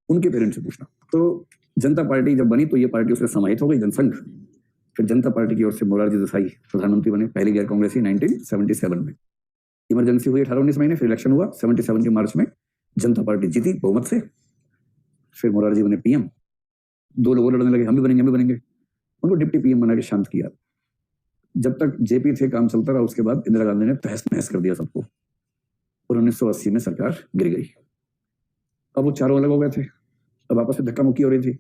उनके पेरेंट्स से पूछना। तो जनता पार्टी जब बनी तो ये पार्टी उससे समाहित हो गई, जनसंघ। फिर जनता पार्टी की ओर से मोरारजी देसाई प्रधानमंत्री बने, पहली गैर कांग्रेसी 1977 में। इमरजेंसी हुई 18-19 महीने, फिर इलेक्शन हुआ 77 के मार्च में, जनता पार्टी जीती बहुमत से। फिर मोरारजी बने पीएम, दो लोग लड़ने लगे, हम भी बनेंगे, उनको डिप्टी पीएम बना के शांत किया। जब तक जेपी थे काम चलता रहा, उसके बाद इंदिरा गांधी ने तहस नहस कर दिया सबको और 1980 में सरकार गिर गई। अब वो चारों अलग हो गए थे, अब आपस में धक्का मुक्की हो रही थी।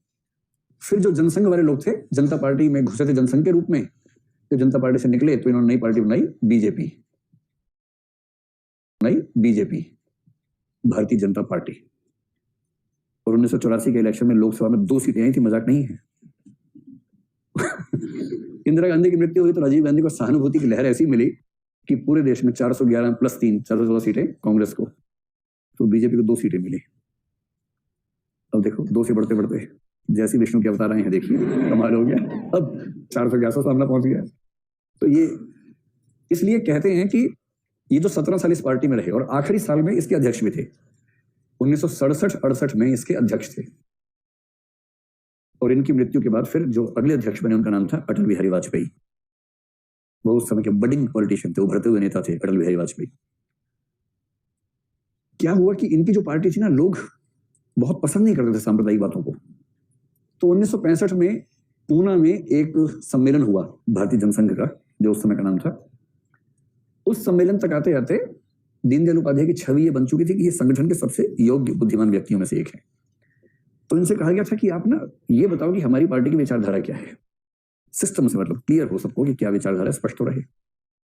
फिर जो जनसंघ वाले लोग थे, जनता पार्टी में घुसे थे जनसंघ के रूप में, तो जनता पार्टी से निकले तो इन्होंने नई पार्टी बनाई, बीजेपी, भारतीय जनता पार्टी। और 1984 के इलेक्शन में लोकसभा में 2 सीटें आई थी, मजाक नहीं है। इंदिरा गांधी की मृत्यु हुई तो राजीव गांधी को सहानुभूति की लहर ऐसी मिली कि पूरे देश में 411 + 3 416 सीटें कांग्रेस को, तो बीजेपी को 2 सीटें मिली। अब देखो 2 से बढ़ते बढ़ते जैसी विष्णु के अवतार आए हैं, देखिए कमाल हो गया, अब 411 सामना पहुंच गया। तो ये इसलिए कहते हैं कि ये जो 17 साल इस पार्टी में रहे और आखिरी साल में इसके अध्यक्ष भी थे, 1967-68 में इसके अध्यक्ष थे। और इनकी मृत्यु के बाद फिर जो अगले अध्यक्ष बने उनका नाम था अटल बिहारी वाजपेयी। वो उस समय के बडिंग पॉलिटिशियन थे, उभरते हुए नेता थे अटल बिहारी वाजपेयी। क्या हुआ कि इनकी जो पार्टी थी ना, लोग बहुत पसंद नहीं करते थे सांप्रदायिक बातों को। तो 1965 में पूना में एक सम्मेलन हुआ भारतीय जनसंघ का, जो उस समय का नाम था। उस सम्मेलन तक आते आते दीनदयाल उपाध्याय की छवि ये बन चुकी थी कि ये संगठन के सबसे योग्य बुद्धिमान व्यक्तियों में से एक है। तो इनसे कहा गया था कि आप ना ये बताओ कि हमारी पार्टी की विचारधारा क्या है, सिस्टम से, मतलब क्लियर हो सबको कि क्या विचारधारा, स्पष्ट हो रहे।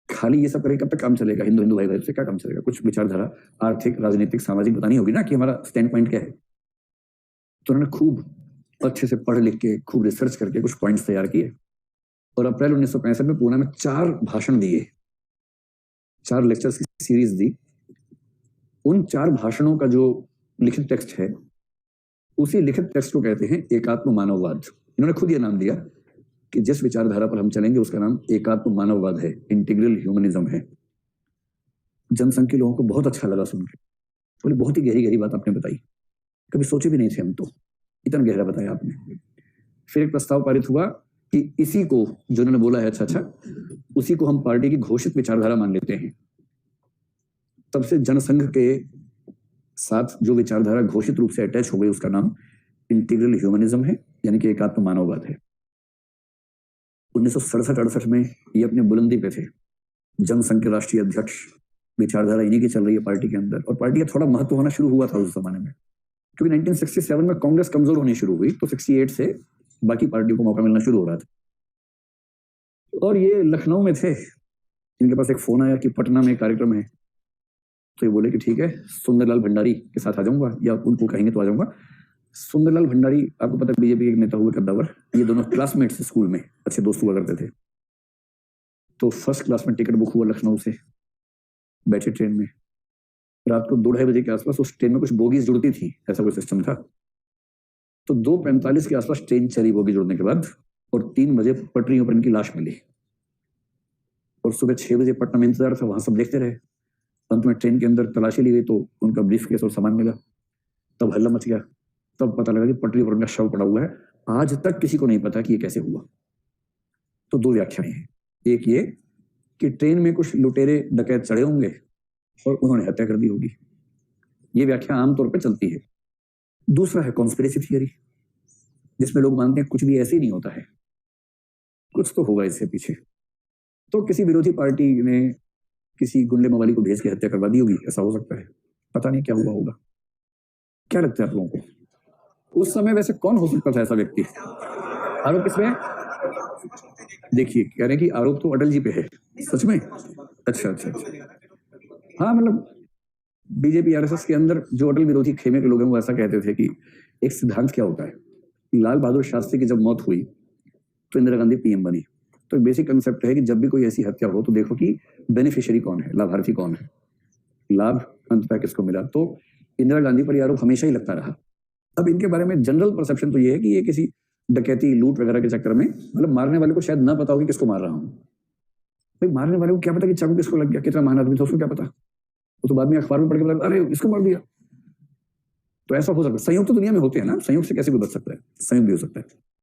खाली ये सब करे कब तक काम चलेगा, हिंदू हिंदू भाई भाई से क्या काम चलेगा, कुछ विचारधारा आर्थिक, राजनीतिक, सामाजिक बतानी होगी ना कि हमारा स्टैंड पॉइंट क्या है। तो उन्होंने खूब अच्छे से पढ़ लिख के, खूब रिसर्च करके कुछ पॉइंट्स तैयार किए और अप्रैल 1965 में पूना में 4 भाषण दिए, 4 लेक्चर्स की सीरीज दी। उन 4 भाषणों का जो लिखित टेक्स्ट है, उसी लिखित टेक्स्ट को कहते हैं एकात्म मानववाद। इन्होंने खुद ये नाम दिया कि जिस विचारधारा पर हम चलेंगे उसका नाम एकात्म मानववाद है, इंटीग्रल ह्यूमनिज्म है। जनसंघ के लोगों को बहुत अच्छा लगा सुन के, बोले बहुत ही गहरी गहरी बात आपने बताई, कभी सोचे भी नहीं थे हम, तो इतना गहरा बताया आपने। फिर एक प्रस्ताव पारित हुआ कि इसी को, जो उन्होंने बोला है अच्छा, उसी को हम पार्टी की घोषित विचारधारा मान लेते हैं। तब से जनसंघ के साथ जो विचारधारा घोषित रूप से अटैच हो गई, उसका नाम इंटीग्रल ह्यूमनिज्म है, यानी कि एकात्म मानववाद है। 1967-68 में ये अपने बुलंदी पे थे, जनसंघ के राष्ट्रीय अध्यक्ष, विचारधारा इन्हीं की चल रही है पार्टी के अंदर, और पार्टी का थोड़ा महत्व होना शुरू हुआ था उस जमाने में, क्योंकि 1967 में कांग्रेस कमजोर होनी शुरू हुई, तो 68 से बाकी पार्टियों को मौका मिलना शुरू हो रहा था। और ये लखनऊ में थे, इनके पास एक फोन आया कि पटना में कार्यक्रम है। तो ये बोले कि ठीक है, सुंदरलाल भंडारी के साथ आ जाऊंगा, या उनको कहेंगे तो आ जाऊंगा। सुंदरलाल भंडारी, आपको पता है बीजेपी के एक नेता हुए कद्दावर, ये दोनों क्लासमेट्स स्कूल में अच्छे दोस्त हुआ करते थे। तो फर्स्ट क्लास में टिकट बुक हुआ लखनऊ से, बैठे ट्रेन में, रात को 2-2:30 बजे के आसपास उस ट्रेन में कुछ बोगीज जुड़ती थी, ऐसा कोई सिस्टम था। तो 2:45 के आसपास ट्रेन चली बोगी जुड़ने के बाद, और 3 बजे पटरियों पर इनकी लाश मिली। और सुबह 6 बजे पटना में इंतजार था, वहां सब देखते रहे। अंत में ट्रेन के अंदर तलाशी ली गई तो उनका ब्रीफ केस और सामान मिला, तब हल्ला मच गया। तब पता लगा कि पटरी पर उनका शव पड़ा हुआ है। आज तक किसी को नहीं पता कि ये कैसे हुआ। तो 2 व्याख्याएं हैं, एक ये कि ट्रेन में कुछ लुटेरे डकैत चढ़े होंगे और उन्होंने हत्या कर दी होगी, ये व्याख्या आमतौर पर चलती है। दूसरा है कॉन्स्पिरेसी थियरी, जिसमें लोग मानते हैं कुछ भी ऐसे ही नहीं होता है, कुछ तो होगा इससे पीछे। तो किसी विरोधी पार्टी ने किसी गुंडे मवाली को भेज के हत्या करवा दी होगी, ऐसा हो सकता है, पता नहीं क्या हुआ होगा। क्या लगता है आप लोगों को उस समय वैसे कौन हो सकता था ऐसा व्यक्ति? आरोप किसमें? देखिए, कह रहे हैं कि आरोप तो अटल जी पे है, सच में? अच्छा। हाँ, मतलब बीजेपी आरएसएस के अंदर जो अटल विरोधी खेमे के लोग हैं वो ऐसा कहते थे कि एक सिद्धांत क्या होता है, लाल बहादुर शास्त्री की जब मौत हुई तो इंदिरा गांधी पीएम बनी। तो बेसिक कंसेप्ट है कि जब भी कोई ऐसी हत्या हो तो देखो कि बेनिफिशियरी कौन है, लाभार्थी कौन है, लाभ अंततः किसको मिला। तो इंदिरा गांधी पर यह आरोप हमेशा ही लगता रहा। अब इनके बारे में जनरल परसेप्शन तो ये है कि ये किसी डकैती, लूट वगैरह के चक्कर में, मतलब मारने वाले को शायद ना पता हो कि किसको मार रहा हूं। भाई मारने वाले को क्या पता कि चाकू किसको लग गया, कितना महान आदमी था उसको क्या पता, वो तो बाद में अखबार में पढ़ के पता, अरे इसको मार दिया। तो ऐसा हो सकता है, संयुक्त तो दुनिया में होते हैं ना, संयुक्त से कैसे कोई बच सकता है, संयुक्त भी हो सकता है।